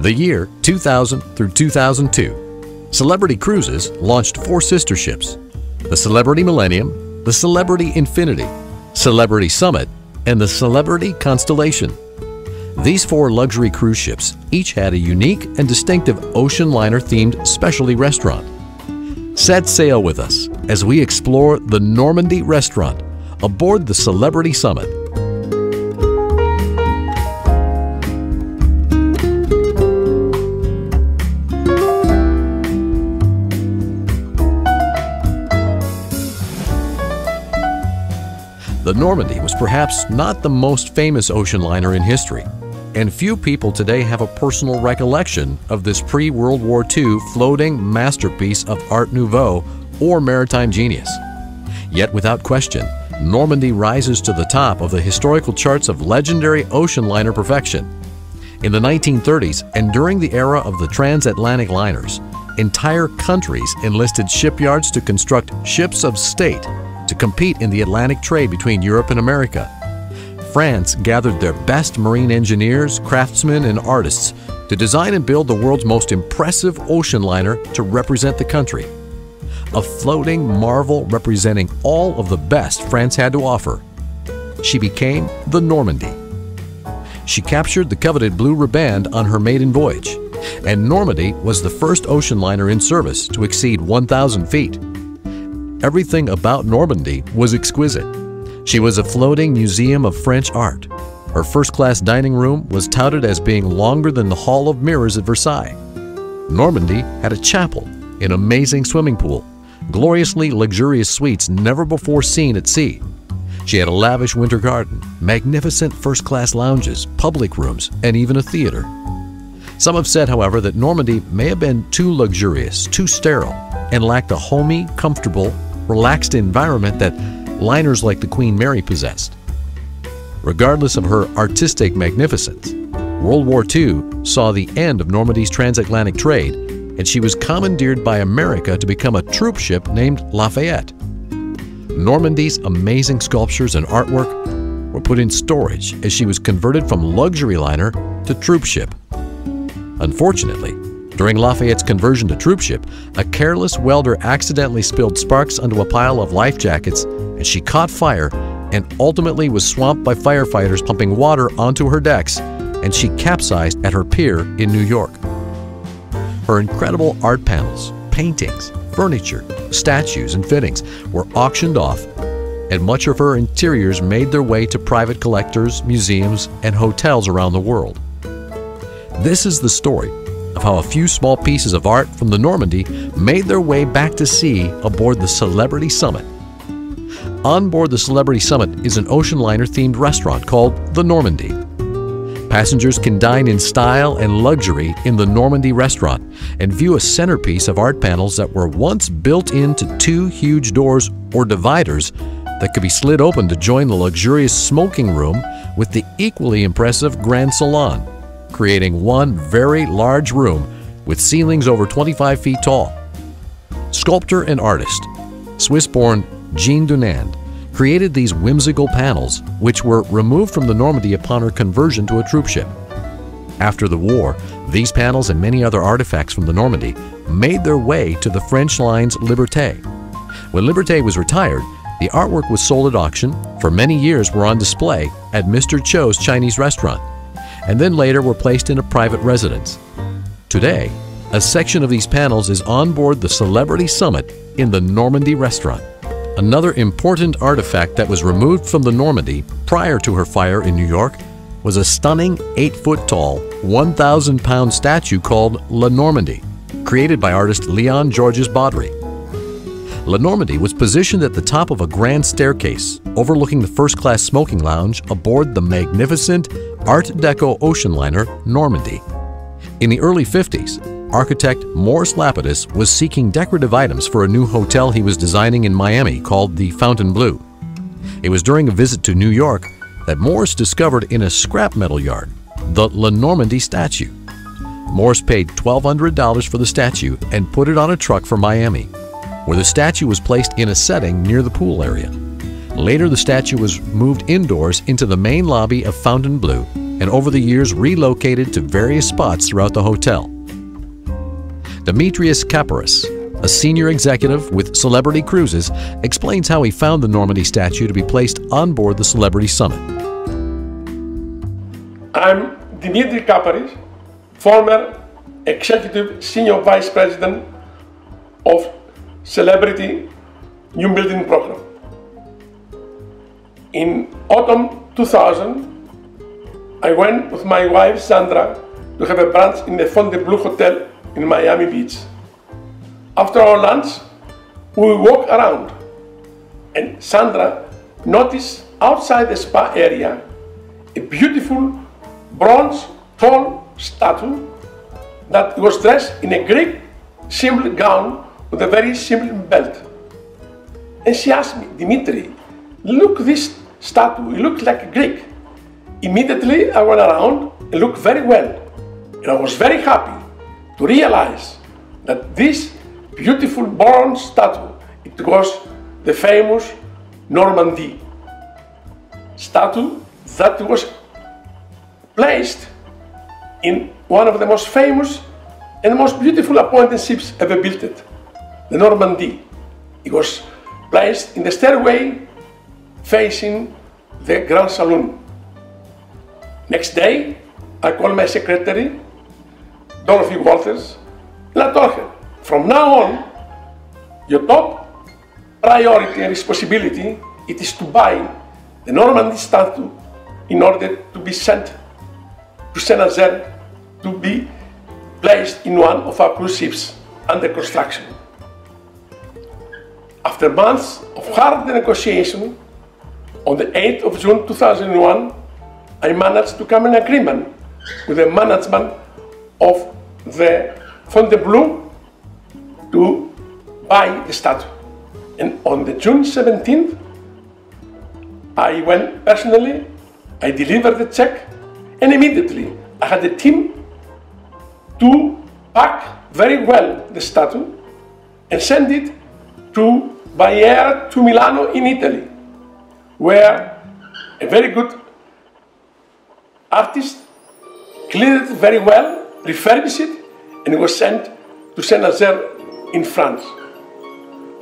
The year 2000 through 2002, Celebrity Cruises launched 4 sister ships: the Celebrity Millennium, the Celebrity Infinity, Celebrity Summit, and the Celebrity Constellation. These 4 luxury cruise ships each had a unique and distinctive ocean liner-themed specialty restaurant. Set sail with us as we explore the Normandie Restaurant aboard the Celebrity Summit. The Normandie was perhaps not the most famous ocean liner in history, and few people today have a personal recollection of this pre-World War II floating masterpiece of Art Nouveau or maritime genius. Yet without question, Normandie rises to the top of the historical charts of legendary ocean liner perfection. In the 1930s and during the era of the transatlantic liners, entire countries enlisted shipyards to construct ships of state to compete in the Atlantic trade between Europe and America. France gathered their best marine engineers, craftsmen, and artists to design and build the world's most impressive ocean liner to represent the country. A floating marvel representing all of the best France had to offer. She became the Normandie. She captured the coveted blue riband on her maiden voyage, and Normandie was the first ocean liner in service to exceed 1,000 feet. Everything about Normandie was exquisite. She was a floating museum of French art. Her first-class dining room was touted as being longer than the Hall of Mirrors at Versailles. Normandie had a chapel, an amazing swimming pool, gloriously luxurious suites never before seen at sea. She had a lavish winter garden, magnificent first-class lounges, public rooms, and even a theater. Some have said, however, that Normandie may have been too luxurious, too sterile, and lacked the homey, comfortable, relaxed environment that liners like the Queen Mary possessed. Regardless of her artistic magnificence, World War II saw the end of Normandie's transatlantic trade, and she was commandeered by America to become a troop ship named Lafayette. Normandie's amazing sculptures and artwork were put in storage as she was converted from luxury liner to troop ship. Unfortunately, during Lafayette's conversion to troop ship, a careless welder accidentally spilled sparks onto a pile of life jackets, and she caught fire and ultimately was swamped by firefighters pumping water onto her decks, and she capsized at her pier in New York. Her incredible art panels, paintings, furniture, statues, and fittings were auctioned off, and much of her interiors made their way to private collectors, museums, and hotels around the world. This is the story of how a few small pieces of art from the Normandie made their way back to sea aboard the Celebrity Summit. On board the Celebrity Summit is an ocean liner-themed restaurant called the Normandie. Passengers can dine in style and luxury in the Normandie Restaurant and view a centerpiece of art panels that were once built into 2 huge doors or dividers that could be slid open to join the luxurious smoking room with the equally impressive Grand Salon, creating one very large room with ceilings over 25 feet tall. Sculptor and artist, Swiss-born Jean Dunand, created these whimsical panels, which were removed from the Normandie upon her conversion to a troop ship. After the war, these panels and many other artifacts from the Normandie made their way to the French line's Liberté. When Liberté was retired, the artwork was sold at auction, for many years were on display at Mr. Cho's Chinese restaurant, and then later were placed in a private residence. Today, A section of these panels is on board the Celebrity Summit in the Normandie Restaurant. Another important artifact that was removed from the Normandie prior to her fire in New York was a stunning 8-foot-tall, 1,000-pound statue called La Normandie, created by artist Leon Georges Baudry. La Normandie was positioned at the top of a grand staircase overlooking the first-class smoking lounge aboard the magnificent Art Deco ocean liner Normandie. In the early 50s, architect Morris Lapidus was seeking decorative items for a new hotel he was designing in Miami called the Fontainebleau. It was during a visit to New York that Morris discovered in a scrap metal yard the La Normandie statue. Morris paid $1,200 for the statue and put it on a truck for Miami, where the statue was placed in a setting near the pool area. Later, the statue was moved indoors into the main lobby of Fontainebleau and over the years relocated to various spots throughout the hotel. Demetrius Kaparis, a senior executive with Celebrity Cruises, explains how he found the Normandie statue to be placed on board the Celebrity Summit. I'm Dimitri Kaparis, former executive senior vice president of Celebrity New Building Program. In autumn 2000, I went with my wife Sandra to have a brunch in the Fontainebleau Hotel in Miami Beach. After our lunch, we walked around and Sandra noticed outside the spa area a beautiful bronze tall statue that was dressed in a Greek simple gown with a very simple belt. And she asked me, Dimitri, look this statue, it looks like a Greek. Immediately I went around and looked very well. And I was very happy to realize that this beautiful bronze statue, it was the famous Normandie statue that was placed in one of the most famous and most beautiful appointed ships ever built, the Normandie. It was placed in the stairway facing the Grand Saloon. Next day, I called my secretary, Dorothy Walters, and I told her, from now on, your top priority and responsibility it is to buy the Normandie statue in order to be sent to Saint-Nazaire to be placed in one of our cruise ships under construction. After months of hard negotiation, on the 8th of June 2001, I managed to come in agreement with the management of the Fontainebleau to buy the statue. And on the June 17th, I went personally, I delivered the check, and immediately I had a team to pack very well the statue and send it by air to Milano in Italy, where a very good artist cleared it very well, refurbished it, and it was sent to Saint-Nazaire in France.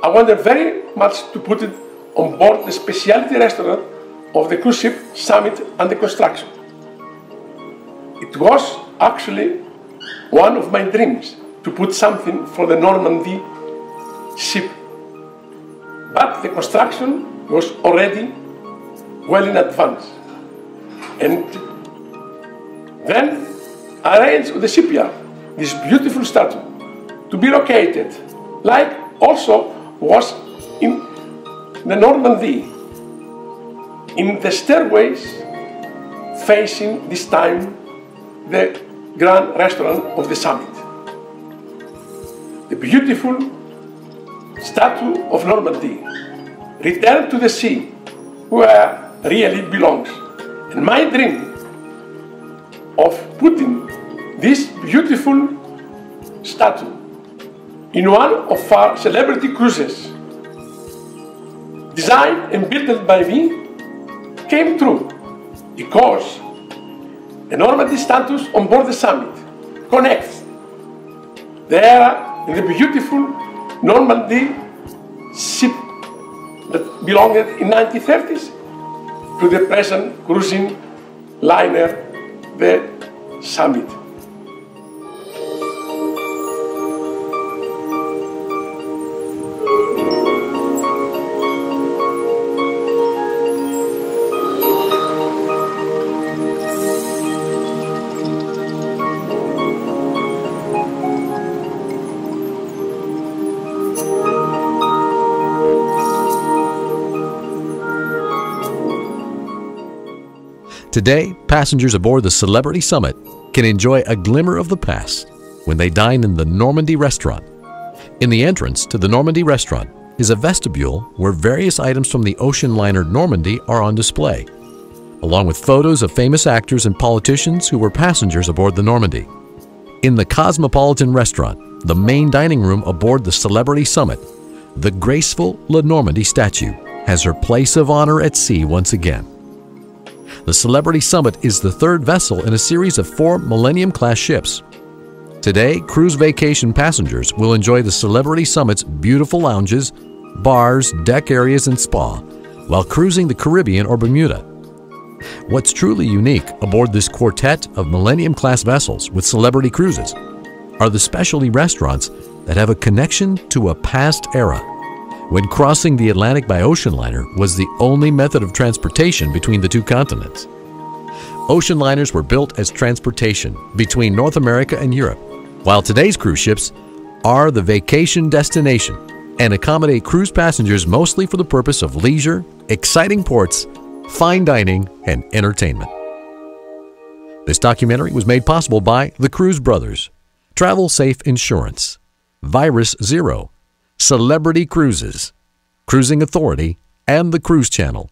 I wanted very much to put it on board the specialty restaurant of the cruise ship Summit under construction. It was actually one of my dreams to put something for the Normandie ship. But the construction was already well in advance. And then I arranged with the shipyard this beautiful statue to be located, like also was in the Normandie, in the stairways facing this time the Grand Restaurant of the Summit. The beautiful statue of Normandie returned to the sea where really belongs. And my dream of putting this beautiful statue in one of our celebrity cruises, designed and built by me, came true because the Normandie statue on board the Summit connects the era in the beautiful Normandie ship that belonged in 1930s to the present cruising liner, the Summit. Today, passengers aboard the Celebrity Summit can enjoy a glimmer of the past when they dine in the Normandie Restaurant. In the entrance to the Normandie Restaurant is a vestibule where various items from the ocean liner Normandie are on display, along with photos of famous actors and politicians who were passengers aboard the Normandie. In the Cosmopolitan Restaurant, the main dining room aboard the Celebrity Summit, the graceful La Normandie statue has her place of honor at sea once again. The Celebrity Summit is the third vessel in a series of 4 Millennium-class ships. Today, cruise vacation passengers will enjoy the Celebrity Summit's beautiful lounges, bars, deck areas, and spa while cruising the Caribbean or Bermuda. What's truly unique aboard this quartet of Millennium-class vessels with Celebrity Cruises are the specialty restaurants that have a connection to a past era, when crossing the Atlantic by ocean liner was the only method of transportation between the two continents. Ocean liners were built as transportation between North America and Europe, while today's cruise ships are the vacation destination and accommodate cruise passengers mostly for the purpose of leisure, exciting ports, fine dining, and entertainment. This documentary was made possible by the Cruise Brothers, Travel Safe Insurance, Virus Zero, Celebrity Cruises, Cruising Authority, and the Cruise Channel.